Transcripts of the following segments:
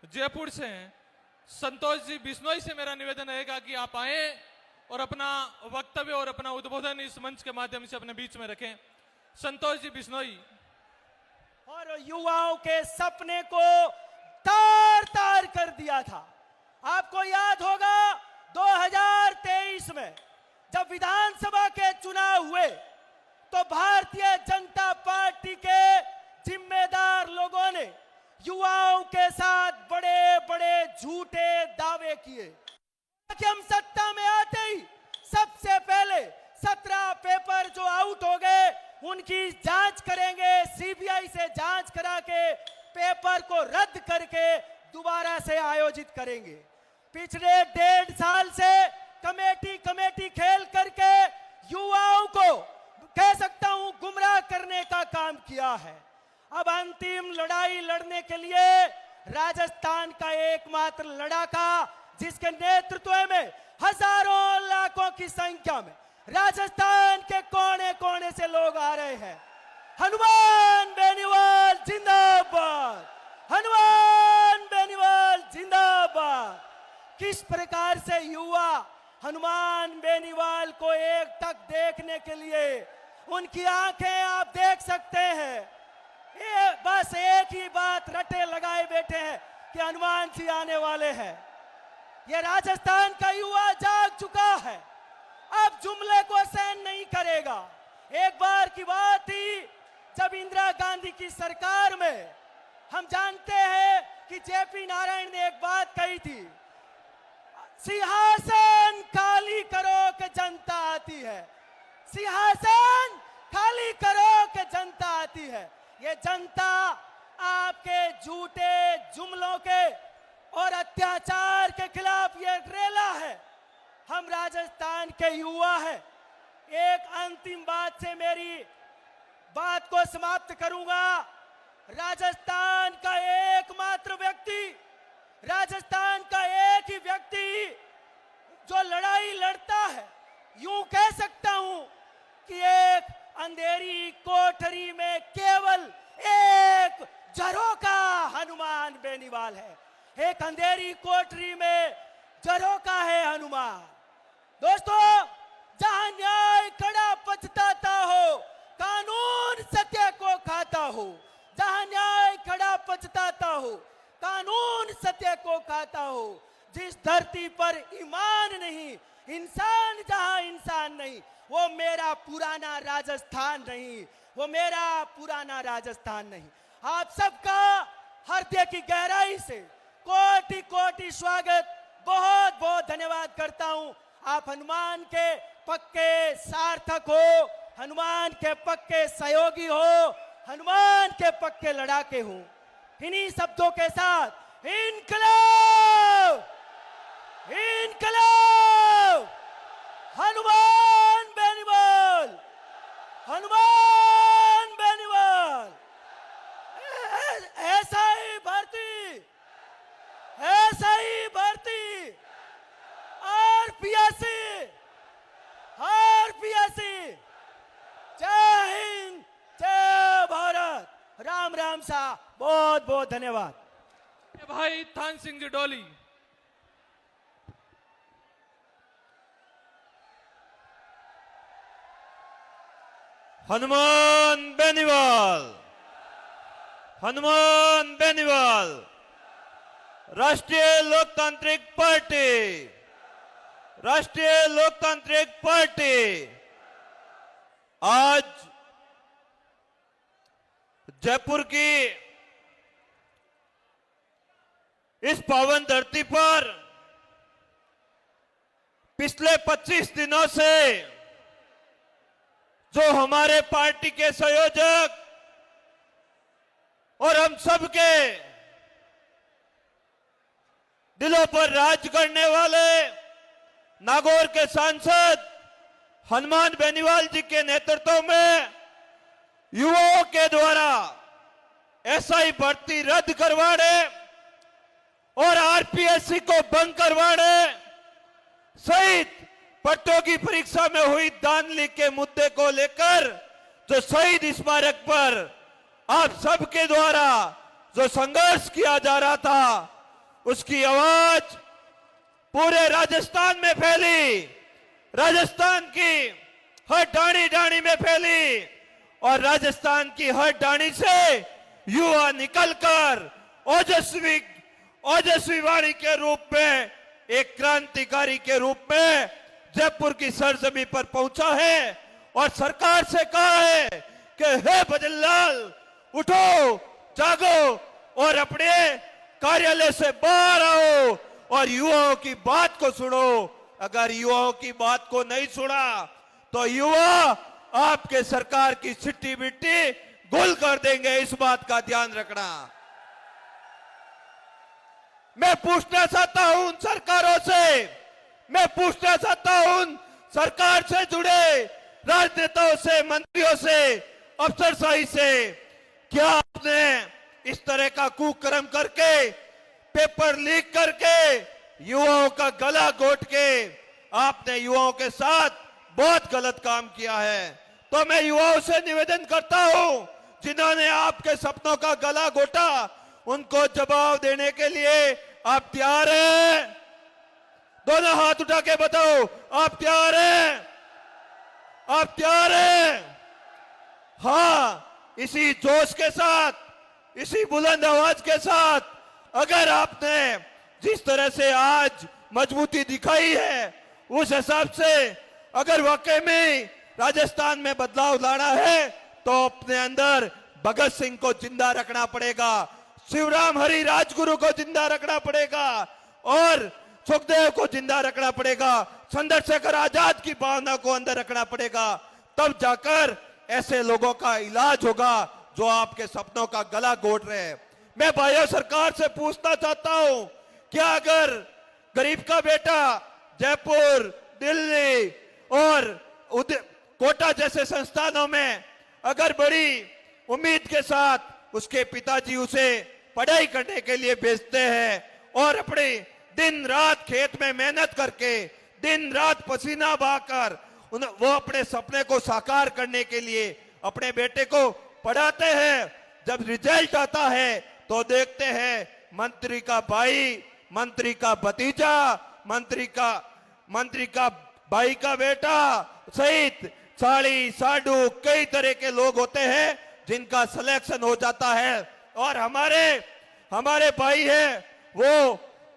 जयपुर से हैं। संतोष जी बिश्नोई से मेरा निवेदन रहेगा कि आप आए और अपना वक्तव्य और अपना उद्बोधन इस मंच के माध्यम से अपने बीच में रखें। संतोष जी बिश्नोई। और युवाओं के सपने को तार तार कर दिया था। आपको याद होगा 2023 में जब विधानसभा के चुनाव हुए तो भारतीय जनता पार्टी के जिम्मेदार लोगों ने युवाओं के साथ बड़े बड़े झूठे दावे किए कि हम सत्ता में आते ही सबसे पहले 17 पेपर जो आउट हो गए उनकी जांच करेंगे, सीबीआई से जांच करा के पेपर को रद्द करके दोबारा से आयोजित करेंगे। पिछले 1.5 साल से कमेटी खेल करके युवाओं को कह सकता हूं गुमराह करने का काम किया है। अब अंतिम लड़ाई लड़ने के लिए राजस्थान का एकमात्र लड़ाका जिसके नेतृत्व में हजारों लाखों की संख्या में राजस्थान के कोने कोने से लोग आ रहे हैं। हनुमान बेनीवाल जिंदाबाद, हनुमान बेनीवाल जिंदाबाद। किस प्रकार से युवा हनुमान बेनीवाल को एकटक देखने के लिए उनकी आंखें आप देख सकते हैं। ये बस एक ही बात रटे लगाए बैठे हैं कि हनुमान जी आने वाले हैं। ये राजस्थान का युवा जाग चुका है, अब जुमले को सहन नहीं करेगा। एक बार की बात थी जब इंदिरा गांधी की सरकार में हम जानते हैं कि जेपी नारायण ने एक बात कही थी, सिंहासन खाली करो कि जनता आती है, सिंहासन खाली करो कि जनता आती है। ये जनता आपके झूठे जुमलों के और अत्याचार के खिलाफ ये रेला है। हम राजस्थान के युवा हैं। एक अंतिम बात से मेरी बात को समाप्त करूंगा। राजस्थान का एकमात्र व्यक्ति, राजस्थान का एक ही व्यक्ति जो लड़ाई लड़ता है, यूं कह सकता हूं कि एक अंधेरी कोठरी में केवल एक झरोका हनुमान बेनीवाल है। एक अंधेरी कोठरी में झरोका है हनुमान। दोस्तों, जहां न्याय खड़ा पछताता हो, कानून सत्य को खाता हो। जहां न्याय खड़ा पछताता हो, कानून सत्य को खाता हो। जिस धरती पर ईमान नहीं, इंसान जहां इंसान नहीं, वो मेरा पुराना राजस्थान नहीं, वो मेरा पुराना राजस्थान नहीं। आप सबका हृदय की गहराई से कोटि कोटि स्वागत, बहुत बहुत धन्यवाद करता हूं। आप हनुमान के पक्के सार्थक हो, हनुमान के पक्के सहयोगी हो, हनुमान के पक्के लड़ाके हो। इन्हीं शब्दों के साथ इनकलाब, इनकलाब, हनुमान बेनीवाल, हनुमान बेनीवाल। ऐसा ही भर्ती, ऐसा ही भर्ती। RPSC, RPSC. जय हिंद, जय भारत, राम राम सा। बहुत बहुत धन्यवाद। भाई थान सिंह जी डोली। हनुमान बेनीवाल, हनुमान बेनीवाल, राष्ट्रीय लोकतांत्रिक पार्टी, राष्ट्रीय लोकतांत्रिक पार्टी आज जयपुर की इस पावन धरती पर पिछले 25 दिनों से जो हमारे पार्टी के संयोजक और हम सब के दिलों पर राज करने वाले नागौर के सांसद हनुमान बेनीवाल जी के नेतृत्व में युवाओं के द्वारा एसआई भर्ती रद्द करवाने और आरपीएससी को भंग करवाने सहित प्रतियोगी परीक्षा में हुई धांधली के मुद्दे को लेकर जो शहीद स्मारक पर आप सबके द्वारा जो संघर्ष किया जा रहा था, उसकी आवाज पूरे राजस्थान में फैली, राजस्थान की हर डाणी डाणी में फैली और राजस्थान की हर डाणी से युवा निकलकर ओजस्वी वाणी के रूप में, एक क्रांतिकारी के रूप में जयपुर की सरजमी पर पहुंचा है और सरकार से कहा है कि हे भजनलाल, उठो, जागो और अपने कार्यालय से बाहर आओ और युवाओं की बात को सुनो। अगर युवाओं की बात को नहीं सुना तो युवा आपके सरकार की सिट्टी मिट्टी गुल कर देंगे, इस बात का ध्यान रखना। मैं पूछना चाहता हूं उन सरकारों से, मैं पूछना चाहता हूं सरकार से जुड़े राजनेताओं से, मंत्रियों से, अफसरशाही से, क्या आपने इस तरह का कुकर्म करके, पेपर लीक करके, युवाओं का गला घोट के आपने युवाओं के साथ बहुत गलत काम किया है। तो मैं युवाओं से निवेदन करता हूं जिन्होंने आपके सपनों का गला घोटा, उनको जवाब देने के लिए आप तैयार हैं? दोनों हाथ उठा के बताओ, आप तैयार हैं? आप तैयार हैं? हाँ, इसी जोश के साथ, इसी बुलंद आवाज के साथ, अगर आपने जिस तरह से आज मजबूती दिखाई है, उस हिसाब से अगर वाकई में राजस्थान में बदलाव लाना है तो अपने अंदर भगत सिंह को जिंदा रखना पड़ेगा, शिवराम हरि राजगुरु को जिंदा रखना पड़ेगा और सुखदेव को जिंदा रखना पड़ेगा, चंद्रशेखर आजाद की भावना को अंदर रखना पड़ेगा। तब जाकर ऐसे लोगों का इलाज होगा जो आपके सपनों का गला घोट रहे हैं। मैं भाइयों सरकार से पूछना चाहता हूं, क्या अगर गरीब का बेटा जयपुर, दिल्ली और कोटा जैसे संस्थानों में अगर बड़ी उम्मीद के साथ उसके पिताजी उसे पढ़ाई करने के लिए भेजते हैं और अपने दिन रात खेत में मेहनत करके, दिन रात पसीना बहाकर वो अपने सपने को साकार करने के लिए अपने बेटे को पढ़ाते हैं, जब रिजल्ट आता है तो देखते हैं मंत्री का भाई, मंत्री का भतीजा, मंत्री का भाई का बेटा सहित साड़ी साडू कई तरह के लोग होते हैं जिनका सिलेक्शन हो जाता है और हमारे भाई हैं वो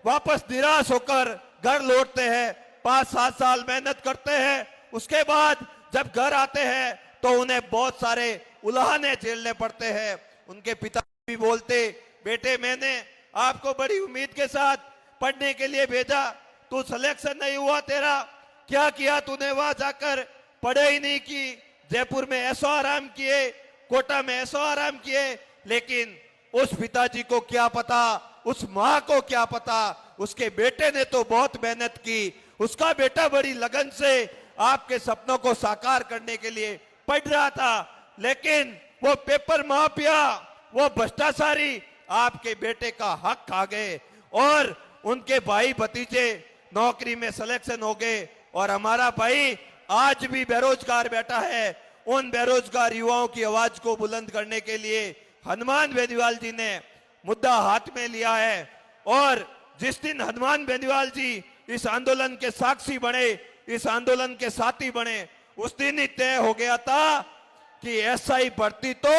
वापस निराश होकर घर लौटते हैं, 5-7 साल मेहनत करते हैं, उसके बाद जब घर आते हैं तो उन्हें बहुत सारे उल्हाने झेलने पड़ते हैं। उनके पिता भी बोलते, बेटे मैंने आपको बड़ी उम्मीद के साथ पढ़ने के लिए भेजा, तू सिलेक्शन नहीं हुआ, तेरा क्या किया तूने? वहां जाकर पढ़ाई नहीं की, जयपुर में ऐसो आराम किए, कोटा में ऐसो आराम किए, लेकिन उस पिताजी को क्या पता, उस माँ को क्या पता, उसके बेटे ने तो बहुत मेहनत की, उसका बेटा बड़ी लगन से आपके सपनों को साकार करने के लिए पढ़ रहा था, लेकिन वो पेपर माफिया, वो भ्रष्टाचारी आपके बेटे का हक खा गए और उनके भाई भतीजे नौकरी में सिलेक्शन हो गए और हमारा भाई आज भी बेरोजगार बैठा है। उन बेरोजगार युवाओं की आवाज को बुलंद करने के लिए हनुमान बेनीवाल जी ने मुद्दा हाथ में लिया है और जिस दिन हनुमान बेनीवाल जी इस आंदोलन के साक्षी बने, इस आंदोलन के साथी बने, उस दिन ही तय हो गया था कि एसआई भर्ती तो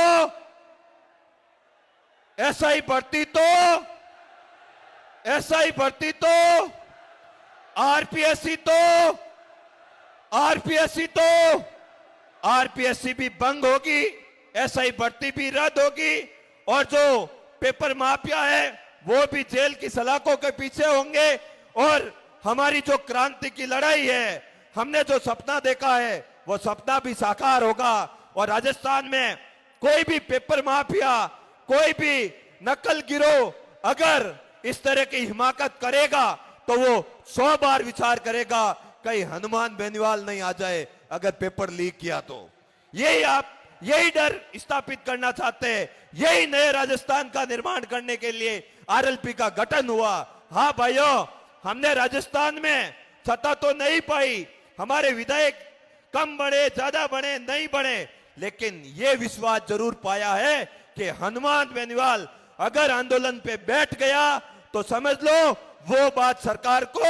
आरपीएससी भी बंद होगी, एसआई भर्ती भी रद्द होगी और जो पेपर माफिया है वो भी जेल की सलाखों के पीछे होंगे और हमारी जो क्रांति की लड़ाई है, हमने जो सपना देखा है वो सपना भी साकार होगा और राजस्थान में कोई भी पेपर माफिया, कोई भी नकल गिरोह अगर इस तरह की हिमाकत करेगा तो वो 100 बार विचार करेगा कहीं हनुमान बेनीवाल नहीं आ जाए अगर पेपर लीक किया तो। यही डर स्थापित करना चाहते हैं, यही नए राजस्थान का निर्माण करने के लिए आरएलपी का गठन हुआ। हाँ भाइयों, हमने राजस्थान में सत्ता तो नहीं पाई, हमारे विधायक कम बने, ज्यादा बने, नहीं बने, लेकिन ये विश्वास जरूर पाया है कि हनुमान बेनीवाल अगर आंदोलन पे बैठ गया तो समझ लो वो बात सरकार को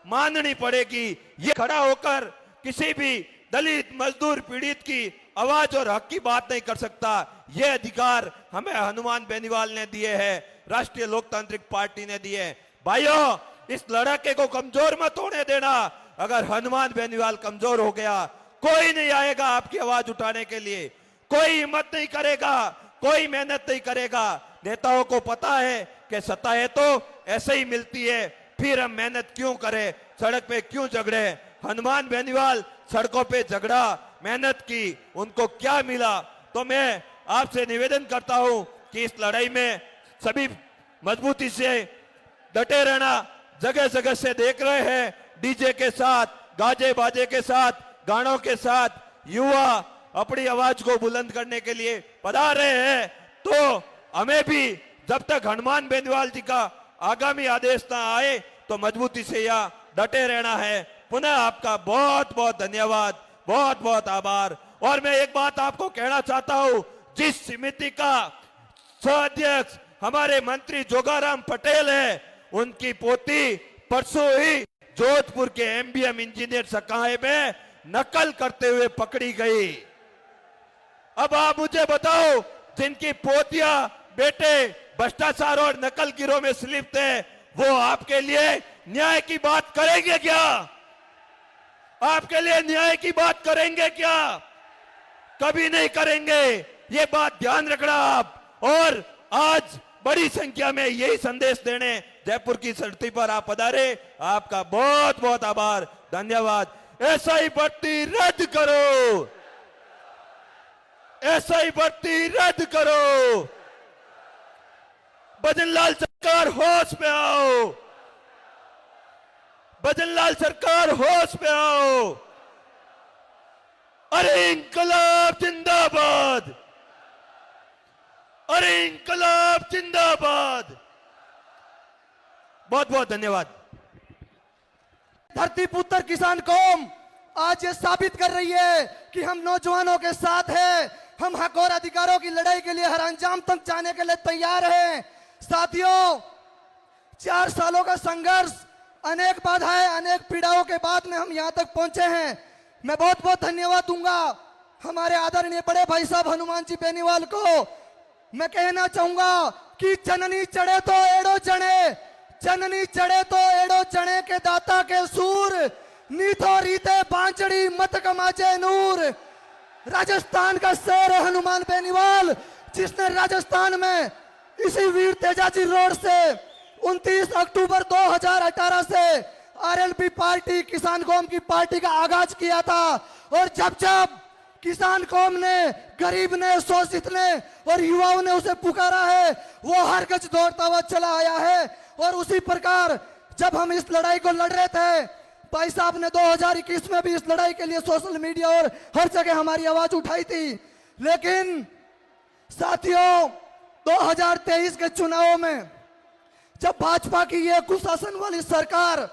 माननी पड़ेगी। ये खड़ा होकर किसी भी दलित मजदूर पीड़ित की आवाज और हक की बात नहीं कर सकता। ये अधिकार हमें हनुमान बेनीवाल ने दिए हैं, राष्ट्रीय लोकतांत्रिक पार्टी ने दिए हैं। भाइयों, इस लड़के को कमजोर मत होने देना। अगर हनुमान बेनीवाल कमजोर हो गया, कोई नहीं आएगा आपकी आवाज उठाने के लिए, कोई हिम्मत नहीं करेगा, कोई मेहनत नहीं करेगा। नेताओं को पता है कि सत्ताएं तो ऐसे ही मिलती है, फिर हम मेहनत क्यों करें, सड़क पे क्यों झगड़े। हनुमान बेनीवाल सड़कों पे झगड़ा, मेहनत की, उनको क्या मिला। तो मैं आपसे निवेदन करता हूं कि इस लड़ाई में सभी मजबूती से डटे रहना। जगह जगह से देख रहे हैं डीजे के साथ, गाजे बाजे के साथ, गानों के साथ युवा अपनी आवाज को बुलंद करने के लिए पधार रहे हैं। तो हमें भी जब तक हनुमान बेनीवाल जी का आगामी आदेश ना आए तो मजबूती से यहाँ डटे रहना है। पुनः आपका बहुत बहुत धन्यवाद, बहुत बहुत आभार। और मैं एक बात आपको कहना चाहता हूं, जिस समिति का सह-अध्यक्ष हमारे मंत्री जोगाराम पटेल है, उनकी पोती परसों ही जोधपुर के एमबीएम इंजीनियर सकाए में नकल करते हुए पकड़ी गई। अब आप मुझे बताओ, जिनकी पोतियां बेटे भ्रष्टाचार और नकल गिरोह में लिप्त है, वो आपके लिए न्याय की बात करेंगे क्या? आपके लिए न्याय की बात करेंगे क्या? कभी नहीं करेंगे। ये बात ध्यान रखना आप। और आज बड़ी संख्या में यही संदेश देने जयपुर की धरती पर आप पधारे, आपका बहुत बहुत आभार, धन्यवाद। एसआई भर्ती रद्द करो, एसआई भर्ती रद्द करो। भजनलाल सरकार होश में आओ, भजनलाल सरकार होश में आओ। अरे इंकलाब जिंदाबाद, अरे इंकलाब जिंदाबाद। बहुत बहुत धन्यवाद। धरती पुत्र किसान कौम आज ये साबित कर रही है कि हम नौजवानों के साथ हैं। हम हक और अधिकारों की लड़ाई के लिए हर अंजाम तक जाने के लिए तैयार हैं। साथियों, 4 सालों का संघर्ष, अनेक बाधाएं, अनेक पीड़ाओं के बाद में हम यहां तक पहुंचे हैं। मैं बहुत बहुत धन्यवाद दूंगा हमारे आदरणीय बड़े भाई साहब हनुमान जी बेनीवाल को। मैं कहना चाहूंगा कि जननी चढ़े तो एड़ो चढ़े, जननी चढ़े तो एड़ो चढ़े के दाता के सूर, नीथो रीते बांचड़ी मत कमाचे नूर। राजस्थान का शेर है हनुमान बेनीवाल, जिसने राजस्थान में इसी वीर तेजाजी रोड से 29 अक्टूबर 2018 से आरएलपी पार्टी, किसान कौम की पार्टी का आगाज किया था। और जब जब किसान कौम ने, गरीब ने, शोषित ने और युवाओं ने उसे पुकारा है, वो हर गज दौड़ता हुआ चला आया है। और उसी प्रकार जब हम इस लड़ाई को लड़ रहे थे, भाई साहब ने 2021 में भी इस लड़ाई के लिए सोशल मीडिया और हर जगह हमारी आवाज उठाई थी। लेकिन साथियों, 2023 के चुनावों में जब भाजपा की ये कुशासन वाली सरकार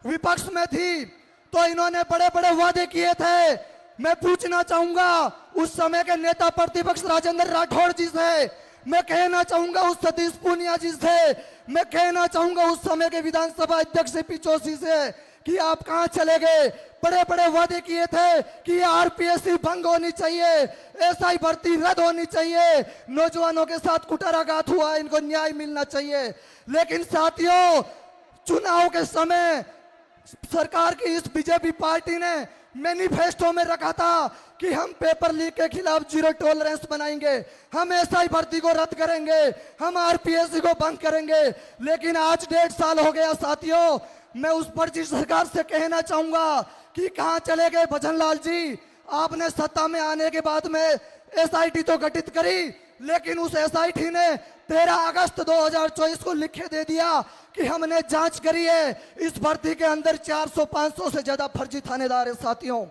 विपक्ष में थी, तो इन्होंने बड़े बड़े वादे किए थे। मैं पूछना चाहूंगा उस समय के नेता प्रतिपक्ष राजेंद्र राठौड़ जी से, मैं कहना चाहूंगा उस सतीश पूनिया जी से, मैं कहना चाहूंगा उस समय के विधानसभा अध्यक्ष सीपी जोशी से कि आप कहां चले गए? बड़े बड़े वादे किए थे कि आरपीएससी भंग होनी चाहिए, एसआई भर्ती रद्द होनी चाहिए, नौजवानों के साथ कुटाराघात हुआ, इनको न्याय मिलना चाहिए। लेकिन साथियों, चुनाव के समय सरकार की इस बीजेपी पार्टी ने मैनिफेस्टो में रखा था कि हम पेपर लीक के खिलाफ जीरो टॉलरेंस बनाएंगे, हम एसआई भर्ती को रद्द करेंगे, हम आरपीएससी को बंद करेंगे। लेकिन आज 1.5 साल हो गया साथियों। मैं उस फर्जी सरकार से कहना चाहूंगा कि कहां चले गए भजनलाल जी? आपने सत्ता में आने के बाद में एसआईटी तो गठित करी, लेकिन उस एसआईटी ने 13 अगस्त 2024 को लिखे दे दिया कि हमने जांच करी है, इस भर्ती के अंदर 400-500 से ज्यादा फर्जी थानेदार है। साथियों,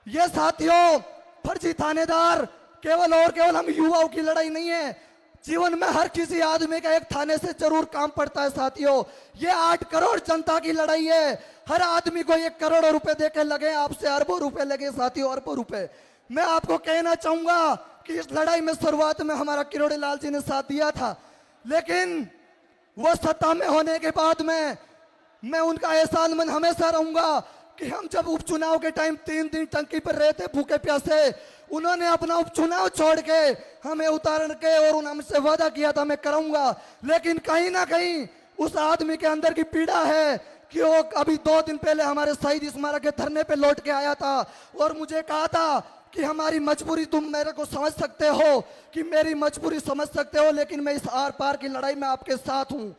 ये साथियों फर्जी थानेदार केवल और केवल हम युवाओं की लड़ाई नहीं है, जीवन में हर किसी आदमी का एक थाने से जरूर काम पड़ता है। साथियों, ये 8 करोड़ जनता की लड़ाई है। हर आदमी को 1 करोड़ रुपए देके लगे, आपसे अरबों रुपए लगे साथियों, अरबों रुपए। मैं आपको कहना चाहूंगा कि इस लड़ाई में शुरुआत में हमारा किरोड़ी लाल जी ने साथ दिया था, लेकिन वो सत्ता में होने के बाद में मैं उनका एहसानमंद हमेशा रहूंगा कि हम जब उपचुनाव के टाइम 3 दिन टंकी पर रहे थे भूखे प्यासे, उन्होंने अपना उपचुनाव छोड़ के हमें उतार के और हमसे वादा किया था मैं कराऊंगा। लेकिन कहीं ना कहीं उस आदमी के अंदर की पीड़ा है कि वो अभी 2 दिन पहले हमारे शहीद स्मारक के धरने पे लौट के आया था और मुझे कहा था कि हमारी मजबूरी तुम मेरे को समझ सकते हो, कि मेरी मजबूरी समझ सकते हो, लेकिन मैं इस आर पार की लड़ाई में आपके साथ हूं।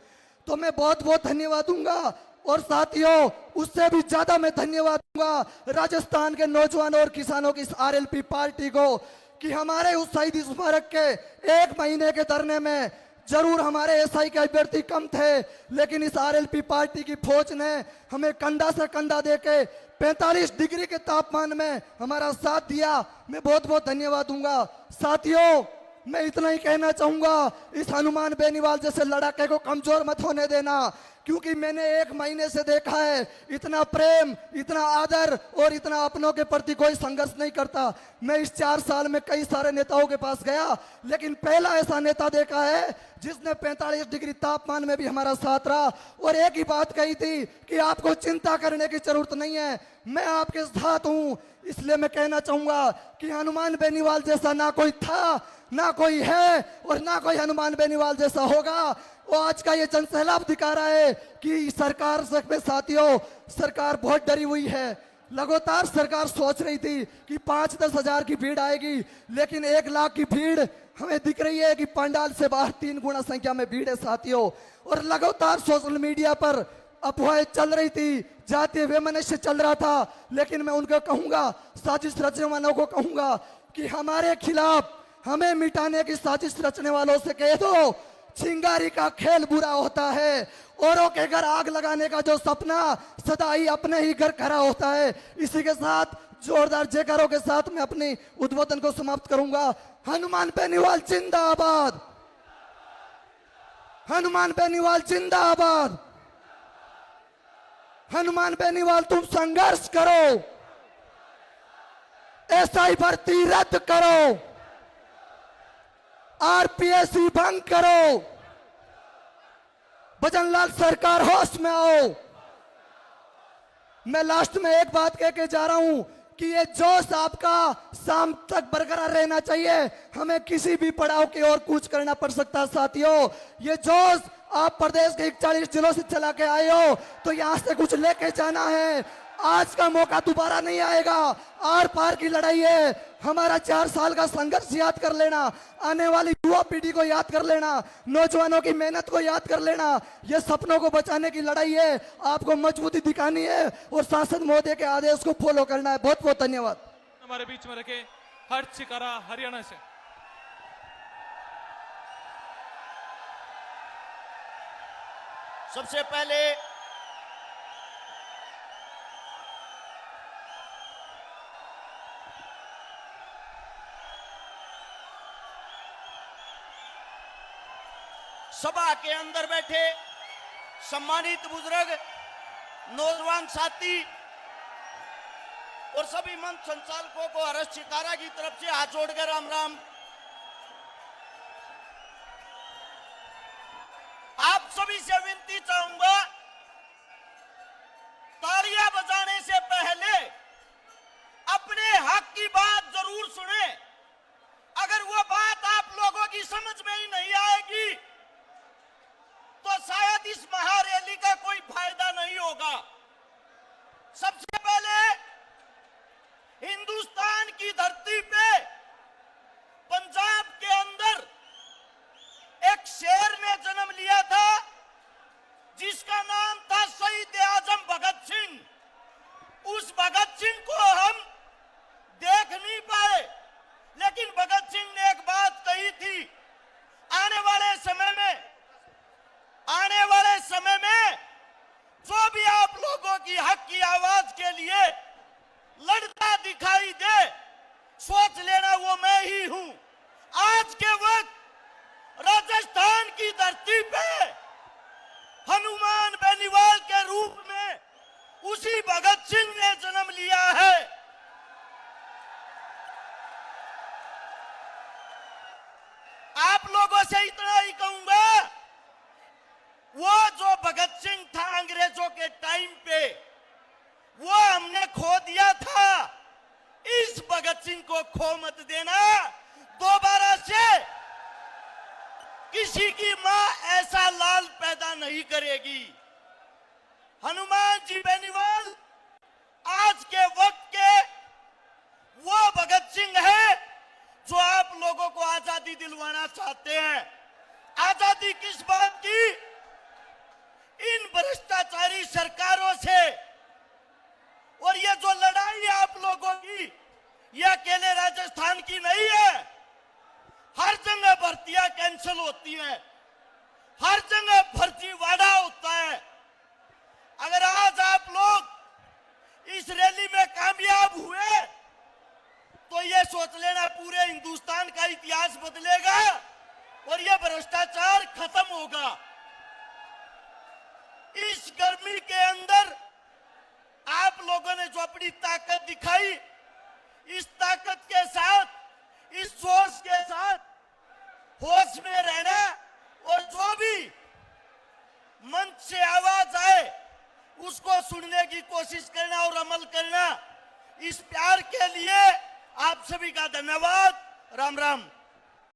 तो मैं बहुत बहुत धन्यवाद दूंगा। और साथियों, उससे भी ज्यादा मैं धन्यवाद दूंगा राजस्थान के नौजवानों और किसानों की इस आरएलपी पार्टी को कि हमारे उस शहीद स्मारक के 1 महीने के धरने में जरूर हमारे एसआई के अभ्यर्थी कम थे, लेकिन इस आरएलपी पार्टी की फौज ने हमें कंधा से कंधा देके 45 डिग्री के तापमान में हमारा साथ दिया। मैं बहुत बहुत धन्यवाद दूंगा। साथियों, मैं इतना ही कहना चाहूंगा, इस हनुमान बेनीवाल जैसे लड़ाके को कमजोर मत होने देना, क्योंकि मैंने 1 महीने से देखा है इतना प्रेम, इतना आदर और इतना अपनों के प्रति कोई संघर्ष नहीं करता। मैं इस 4 साल में कई सारे नेताओं के पास गया, लेकिन पहला ऐसा नेता देखा है जिसने 45 डिग्री तापमान में भी हमारा साथ रहा और एक ही बात कही थी कि आपको चिंता करने की जरूरत नहीं है, मैं आपके साथ हूं। इसलिए मैं कहना चाहूंगा कि हनुमान बेनीवाल जैसा ना कोई था, ना कोई है और ना कोई हनुमान बेनीवाल जैसा होगा। वो आज का ये जनसैलाब दिखा रहा है कि सरकार में साथियों, सरकार बहुत डरी हुई है। लगातार सरकार सोच रही थी कि 5-10 हजार की भीड़ आएगी, लेकिन 1 लाख की भीड़ हमें दिख रही है कि पंडाल से बाहर 3 गुना संख्या में भीड़ है साथियों। और लगातार सोशल मीडिया पर अफवाहें चल रही थी, जातीय वैमनस्य चल रहा था, लेकिन मैं उनको कहूंगा, साजिश रचने वालों को कहूंगा कि हमारे खिलाफ हमें मिटाने की साजिश रचने वालों से कह दो, चिंगारी का खेल बुरा होता है, औरों के घर आग लगाने का जो सपना सदा ही अपने ही घर खड़ा होता है। इसी के साथ जोरदार जयकारों के साथ मैं अपनी उद्बोधन को समाप्त करूंगा। हनुमान बेनीवाल जिंदाबाद, हनुमान बेनीवाल जिंदाबाद, हनुमान बेनीवाल तुम संघर्ष करो, एसआई भर्ती रद्द करो, आरपीएससी भंग करो, भजनलाल सरकार होश में आओ। मैं लास्ट में एक बात कह के जा रहा हूं कि ये जोश आपका शाम तक बरकरार रहना चाहिए, हमें किसी भी पड़ाव की ओर कूच करना पड़ सकता है साथियों। ये जोश आप प्रदेश के 41 जिलों से चला के आए हो तो यहां से कुछ लेके जाना है। आज का मौका दोबारा नहीं आएगा, आर पार की लड़ाई है। हमारा 4 साल का संघर्ष याद कर लेना, आने वाली युवा पीढ़ी को याद कर लेना, नौजवानों की मेहनत को याद कर लेना। ये सपनों को बचाने की लड़ाई है, आपको मजबूती दिखानी है और सांसद महोदय के आदेश को फॉलो करना है। बहुत बहुत धन्यवाद। हमारे बीच में रखे हर्ष चिकारा हरियाणा से। सबसे पहले सभा के अंदर बैठे सम्मानित बुजुर्ग, नौजवान साथी और सभी मंच संचालकों को हर्ष चिकारा की तरफ से हाथ जोड़कर राम राम। आप सभी से विनती चाहूंगा, तालियां बजाने से पहले अपने हक की बात जरूर सुने। अगर वो बात आप लोगों की समझ में ही नहीं आएगी तो शायद इस महारैली का कोई फायदा नहीं होगा। सबसे पहले हिंदुस्तान की धरती पे पंजाब के अंदर एक शेर ने जन्म लिया था जिसका नाम था शहीद आजम भगत सिंह। उस भगत सिंह को हम देख नहीं पाए, लेकिन भगत सिंह ने एक बात कही थी, आने वाले समय में जो भी आप लोगों की हक की आवाज के लिए लड़ता दिखाई दे, सोच लेना वो मैं ही हूं। आज के वक्त राजस्थान की धरती पे हनुमान बेनीवाल के रूप में उसी भगत सिंह ने जन्म लिया है। आप लोगों से इतना ही कहूंगा, लोगों के टाइम पे वो हमने खो दिया था। इस भगत सिंह को खो मत देना। दोबारा से किसी की मां ऐसा लाल पैदा नहीं करेगी। हनुमान जी बेनीवाल आज के वक्त के वो भगत सिंह है जो आप लोगों को आजादी दिलवाना चाहते हैं। आजादी किस बात की? इन भ्रष्टाचारी सरकारों से। और ये जो लड़ाई है आप लोगों की, ये अकेले राजस्थान की नहीं है। हर जगह भर्तियां कैंसिल होती हैं, हर जगह फर्जी वादा होता है। अगर आज आप लोग इस रैली में कामयाब हुए तो ये सोच लेना पूरे हिंदुस्तान का इतिहास बदलेगा और ये भ्रष्टाचार खत्म होगा। इस गर्मी के अंदर आप लोगों ने जो अपनी ताकत दिखाई, इस ताकत के साथ, इस जोश के साथ होश में रहना और जो भी मंच से आवाज आए उसको सुनने की कोशिश करना और अमल करना। इस प्यार के लिए आप सभी का धन्यवाद। राम राम।